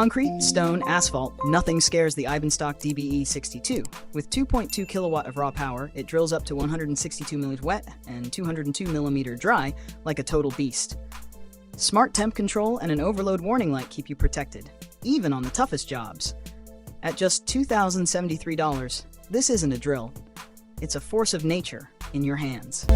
Concrete, stone, asphalt, nothing scares the Ivanstock DBE62. With 2.2 kilowatt of raw power, it drills up to 162 mm wet and 202 mm dry like a total beast. Smart temp control and an overload warning light keep you protected, even on the toughest jobs. At just $2,073, this isn't a drill. It's a force of nature in your hands.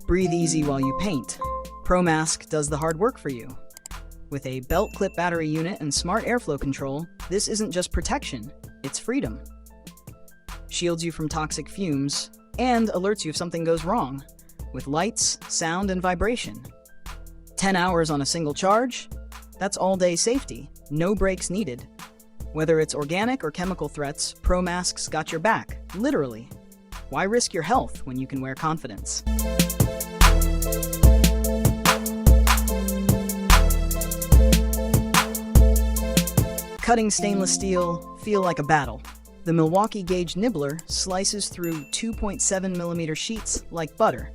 Breathe easy while you paint. ProMask does the hard work for you. With a belt clip battery unit and smart airflow control, this isn't just protection, it's freedom. Shields you from toxic fumes and alerts you if something goes wrong, with lights, sound, and vibration. 10 hours on a single charge? That's all-day safety, no breaks needed. Whether it's organic or chemical threats, ProMask's got your back, literally. Why risk your health when you can wear confidence? Cutting stainless steel feel like a battle. The Milwaukee Gauge Nibbler slices through 2.7mm sheets like butter.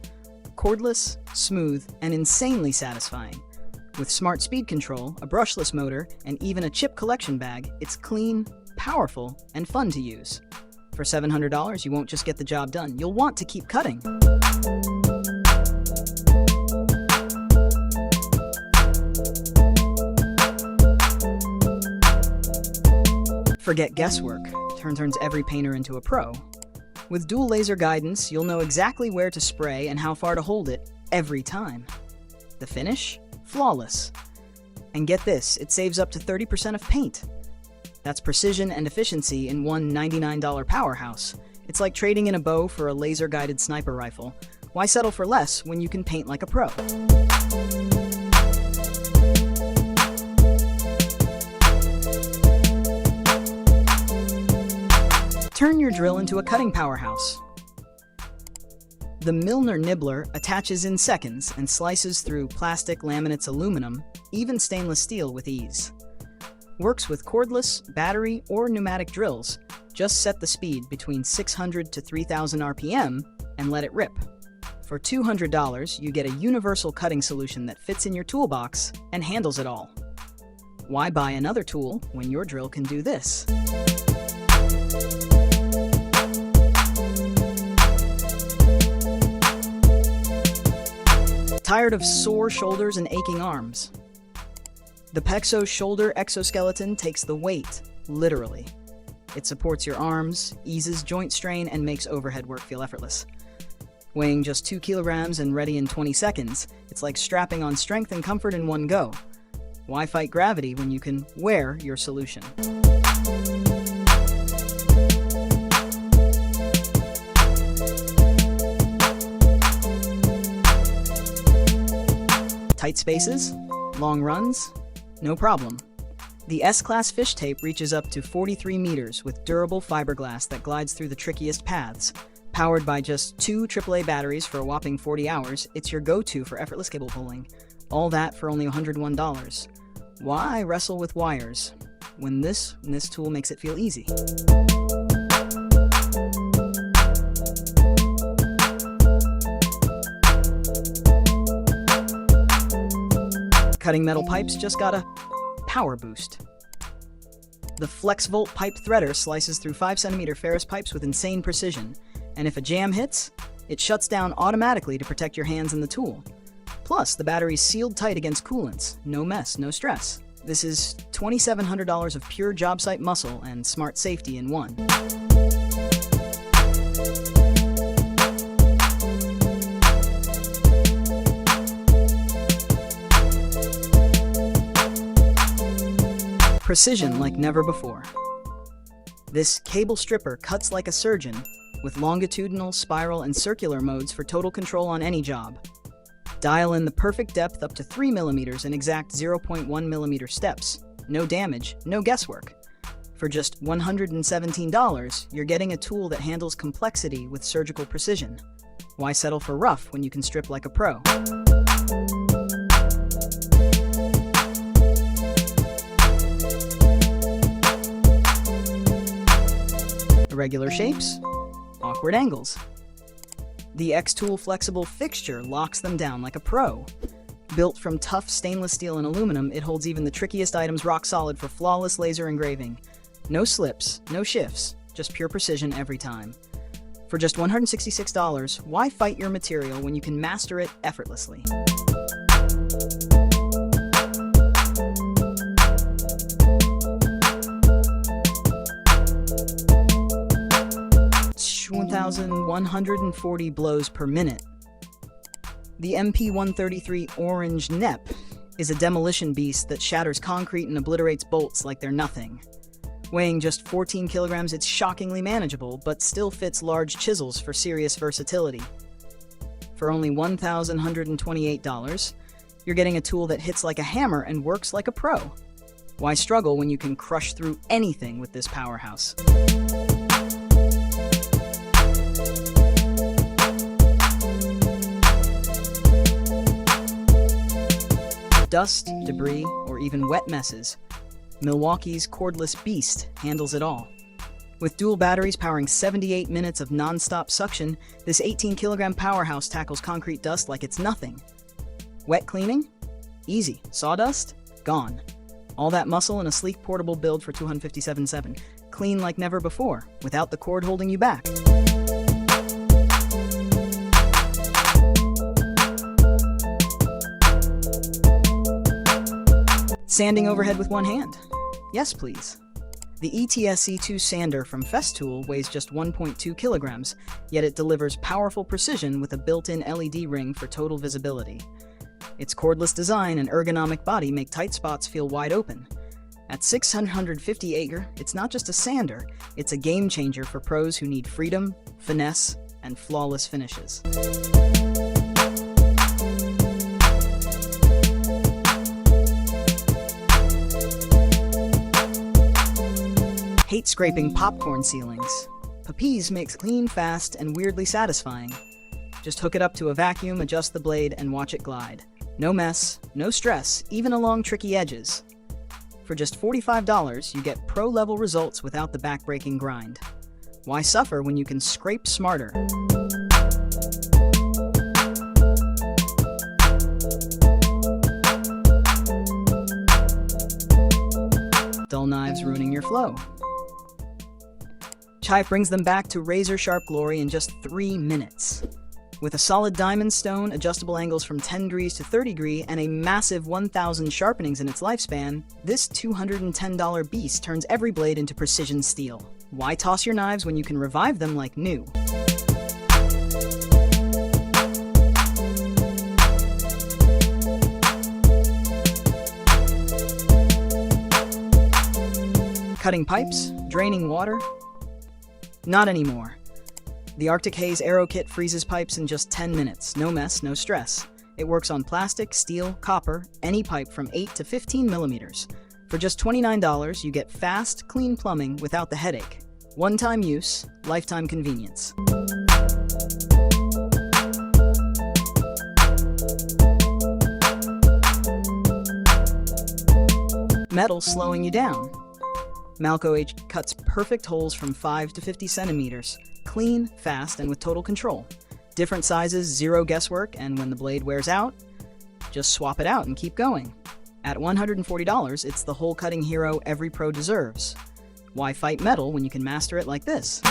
Cordless, smooth, and insanely satisfying. With smart speed control, a brushless motor, and even a chip collection bag, it's clean, powerful, and fun to use. For $700, you won't just get the job done, you'll want to keep cutting. Forget guesswork. Turns every painter into a pro. With dual laser guidance, you'll know exactly where to spray and how far to hold it every time. The finish? Flawless. And get this, it saves up to 30% of paint. That's precision and efficiency in one $99 powerhouse. It's like trading in a bow for a laser-guided sniper rifle. Why settle for less when you can paint like a pro? Turn your drill into a cutting powerhouse. The Milner Nibbler attaches in seconds and slices through plastic, laminates, aluminum, even stainless steel with ease. Works with cordless, battery, or pneumatic drills. Just set the speed between 600 to 3000 RPM and let it rip. For $200, you get a universal cutting solution that fits in your toolbox and handles it all. Why buy another tool when your drill can do this? Tired of sore shoulders and aching arms? The Pexo Shoulder Exoskeleton takes the weight, literally. It supports your arms, eases joint strain, and makes overhead work feel effortless. Weighing just 2 kilograms and ready in 20 seconds, it's like strapping on strength and comfort in one go. Why fight gravity when you can wear your solution? Tight spaces? Long runs? No problem. The S-Class fish tape reaches up to 43 meters with durable fiberglass that glides through the trickiest paths. Powered by just 2 AAA batteries for a whopping 40 hours, it's your go-to for effortless cable pulling. All that for only $101. Why wrestle with wires when this tool makes it feel easy? Cutting metal pipes just got a power boost. The FlexVolt pipe threader slices through 5cm ferrous pipes with insane precision, and if a jam hits, it shuts down automatically to protect your hands and the tool. Plus, the battery's sealed tight against coolants. No mess, no stress. This is $2,700 of pure job site muscle and smart safety in one. Precision like never before. This cable stripper cuts like a surgeon, with longitudinal, spiral, and circular modes for total control on any job. Dial in the perfect depth up to 3 millimeters and exact 0.1 millimeter steps. No damage, no guesswork. For just $117, you're getting a tool that handles complexity with surgical precision. Why settle for rough when you can strip like a pro? Irregular shapes, awkward angles. The X-Tool flexible fixture locks them down like a pro. Built from tough stainless steel and aluminum, it holds even the trickiest items rock solid for flawless laser engraving. No slips, no shifts, just pure precision every time. For just $166, why fight your material when you can master it effortlessly? $1,140 blows per minute. The MP133 Orange NEP is a demolition beast that shatters concrete and obliterates bolts like they're nothing. Weighing just 14 kilograms, it's shockingly manageable, but still fits large chisels for serious versatility. For only $1,128, you're getting a tool that hits like a hammer and works like a pro. Why struggle when you can crush through anything with this powerhouse? Dust, debris, or even wet messes, Milwaukee's cordless beast handles it all. With dual batteries powering 78 minutes of non-stop suction, this 18-kilogram powerhouse tackles concrete dust like it's nothing. Wet cleaning? Easy. Sawdust? Gone. All that muscle in a sleek portable build for $257.7. Clean like never before, without the cord holding you back. Sanding overhead with one hand? Yes, please. The ETSC2 sander from Festool weighs just 1.2 kilograms, yet it delivers powerful precision with a built-in LED ring for total visibility. Its cordless design and ergonomic body make tight spots feel wide open. At 650 acre, it's not just a sander, it's a game changer for pros who need freedom, finesse, and flawless finishes. Hate scraping popcorn ceilings. Papeze makes clean, fast, and weirdly satisfying. Just hook it up to a vacuum, adjust the blade, and watch it glide. No mess, no stress, even along tricky edges. For just $45, you get pro-level results without the back-breaking grind. Why suffer when you can scrape smarter? Dull knives ruining your flow. Chive brings them back to razor-sharp glory in just 3 minutes. With a solid diamond stone, adjustable angles from 10 degrees to 30 degrees, and a massive 1,000 sharpenings in its lifespan, this $210 beast turns every blade into precision steel. Why toss your knives when you can revive them like new? Cutting pipes? Draining water? Not anymore. The Arctic Haze Aero Kit freezes pipes in just 10 minutes. No mess, no stress. It works on plastic, steel, copper, any pipe from 8 to 15 millimeters. For just $29, you get fast, clean plumbing without the headache. One-time use, lifetime convenience. Metal slowing you down. Malco H cuts perfect holes from 5 to 50 centimeters. Clean, fast, and with total control. Different sizes, zero guesswork, and when the blade wears out, just swap it out and keep going. At $140, it's the hole cutting hero every pro deserves. Why fight metal when you can master it like this?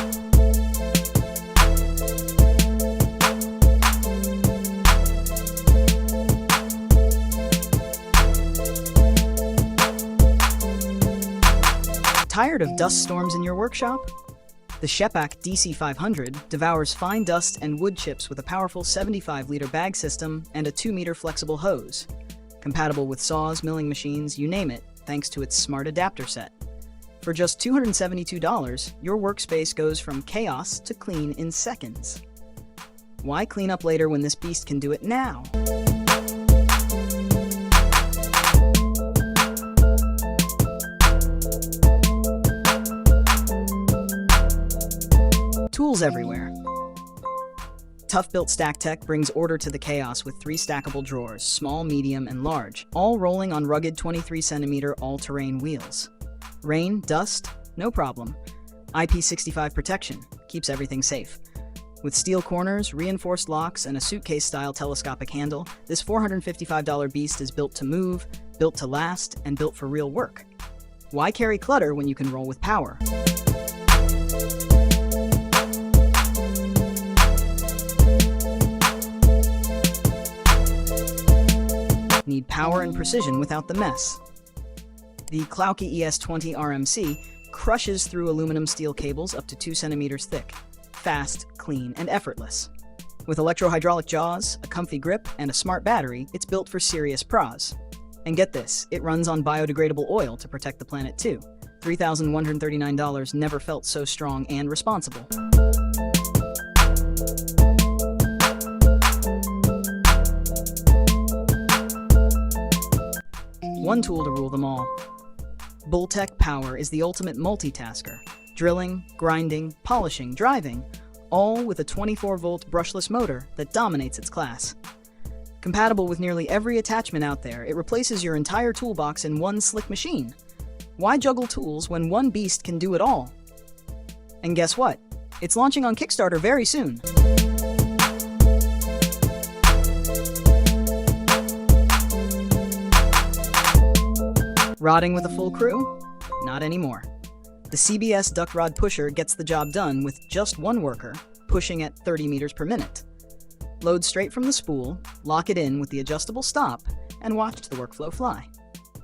Tired of dust storms in your workshop? The Shepak DC500 devours fine dust and wood chips with a powerful 75-liter bag system and a 2-meter flexible hose. Compatible with saws, milling machines, you name it, thanks to its smart adapter set. For just $272, your workspace goes from chaos to clean in seconds. Why clean up later when this beast can do it now? Tools everywhere. Tough Built Stack Tech brings order to the chaos with 3 stackable drawers, small, medium, and large, all rolling on rugged 23-centimeter all-terrain wheels. Rain, dust, no problem. IP65 protection, keeps everything safe. With steel corners, reinforced locks, and a suitcase-style telescopic handle, this $455 beast is built to move, built to last, and built for real work. Why carry clutter when you can roll with power? Need power and precision without the mess. The Klauke ES20 RMC crushes through aluminum steel cables up to 2 centimeters thick. Fast, clean, and effortless. With electro-hydraulic jaws, a comfy grip, and a smart battery, it's built for serious pros. And get this, it runs on biodegradable oil to protect the planet too. $3,139 never felt so strong and responsible. One tool to rule them all. Bulltech Power is the ultimate multitasker. Drilling, grinding, polishing, driving, all with a 24-volt brushless motor that dominates its class. Compatible with nearly every attachment out there, it replaces your entire toolbox in one slick machine. Why juggle tools when one beast can do it all? And guess what? It's launching on Kickstarter very soon. Rodding with a full crew? Not anymore. The CBS duct rod pusher gets the job done with just one worker, pushing at 30 meters per minute. Load straight from the spool, lock it in with the adjustable stop, and watch the workflow fly.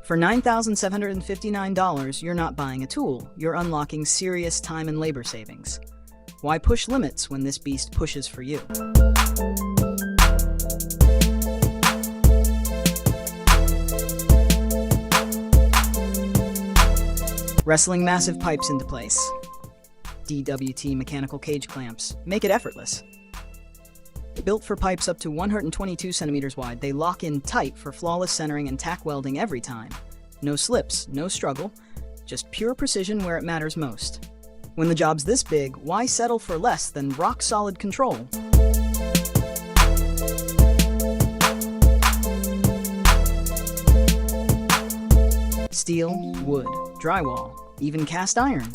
For $9,759, you're not buying a tool, you're unlocking serious time and labor savings. Why push limits when this beast pushes for you? Wrestling massive pipes into place. DWT mechanical cage clamps make it effortless. Built for pipes up to 122 centimeters wide, they lock in tight for flawless centering and tack welding every time. No slips, no struggle, just pure precision where it matters most. When the job's this big, why settle for less than rock-solid control? Steel, wood, drywall, even cast iron.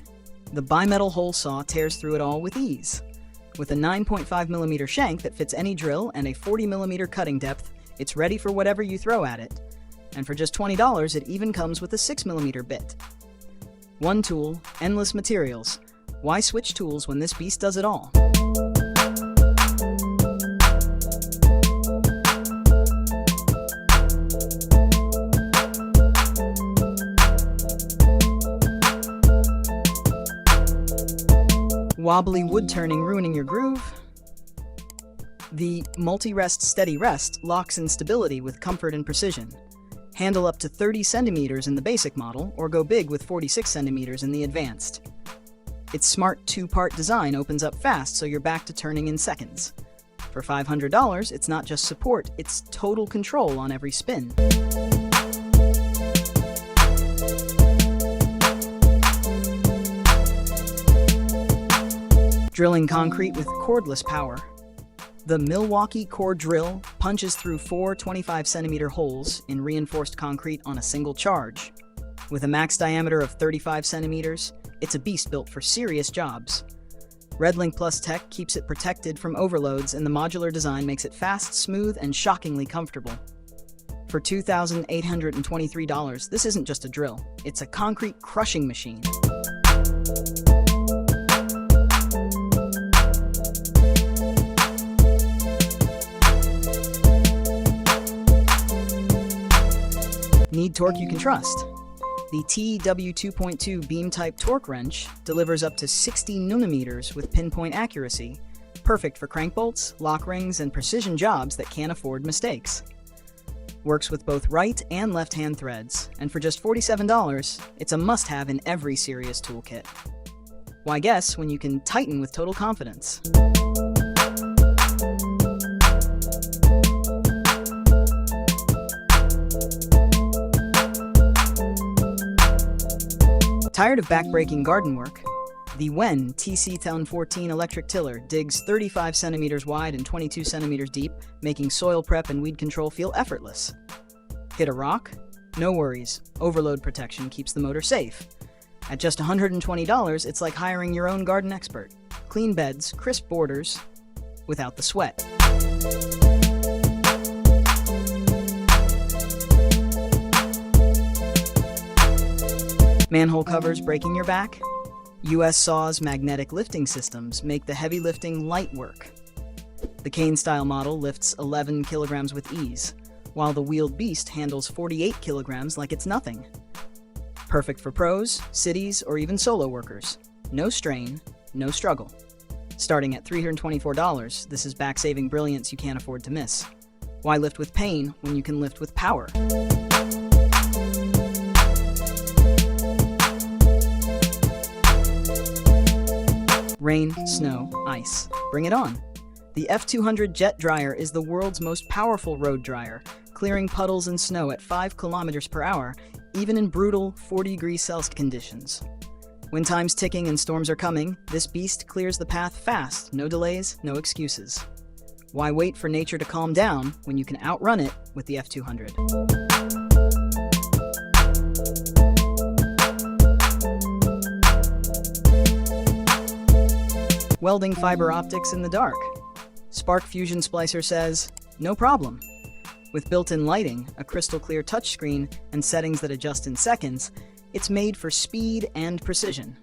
The bimetal hole saw tears through it all with ease. With a 9.5mm shank that fits any drill and a 40mm cutting depth, it's ready for whatever you throw at it. And for just $20, it even comes with a 6mm bit. One tool, endless materials. Why switch tools when this beast does it all? Wobbly wood turning ruining your groove? The multi-rest steady rest locks in stability with comfort and precision. Handle up to 30 centimeters in the basic model, or go big with 46 centimeters in the advanced. Its smart two-part design opens up fast so you're back to turning in seconds. For $500, it's not just support, it's total control on every spin. Drilling concrete with cordless power. The Milwaukee Core Drill punches through 4 25-centimeter holes in reinforced concrete on a single charge. With a max diameter of 35 centimeters, it's a beast built for serious jobs. RedLink Plus tech keeps it protected from overloads, and the modular design makes it fast, smooth, and shockingly comfortable. For $2,823, this isn't just a drill, it's a concrete crushing machine. Need torque you can trust? The TW2.2 beam-type torque wrench delivers up to 60 newton-meters with pinpoint accuracy, perfect for crank bolts, lock rings, and precision jobs that can't afford mistakes. Works with both right and left-hand threads, and for just $47, it's a must-have in every serious toolkit. Why guess when you can tighten with total confidence? Tired of back-breaking garden work? The Wen TC1014 electric tiller digs 35 centimeters wide and 22 centimeters deep, making soil prep and weed control feel effortless. Hit a rock? No worries, overload protection keeps the motor safe. At just $120, it's like hiring your own garden expert. Clean beds, crisp borders, without the sweat. Manhole covers breaking your back? US Saw's magnetic lifting systems make the heavy lifting light work. The cane-style model lifts 11 kilograms with ease, while the wheeled beast handles 48 kilograms like it's nothing. Perfect for pros, cities, or even solo workers. No strain, no struggle. Starting at $324, this is back-saving brilliance you can't afford to miss. Why lift with pain when you can lift with power? Rain, snow, ice. Bring it on. The F200 jet dryer is the world's most powerful road dryer, clearing puddles and snow at 5 kilometers per hour, even in brutal 40°C conditions. When time's ticking and storms are coming, this beast clears the path fast, no delays, no excuses. Why wait for nature to calm down when you can outrun it with the F200? Welding fiber optics in the dark. Spark Fusion Splicer says, no problem. With built-in lighting, a crystal-clear touchscreen, and settings that adjust in seconds, it's made for speed and precision.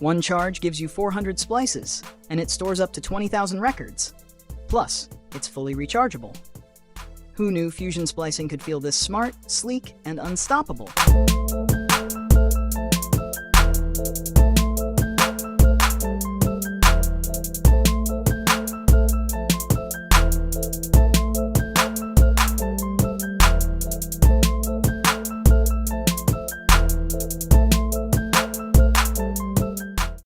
One charge gives you 400 splices, and it stores up to 20,000 records. Plus, it's fully rechargeable. Who knew fusion splicing could feel this smart, sleek, and unstoppable?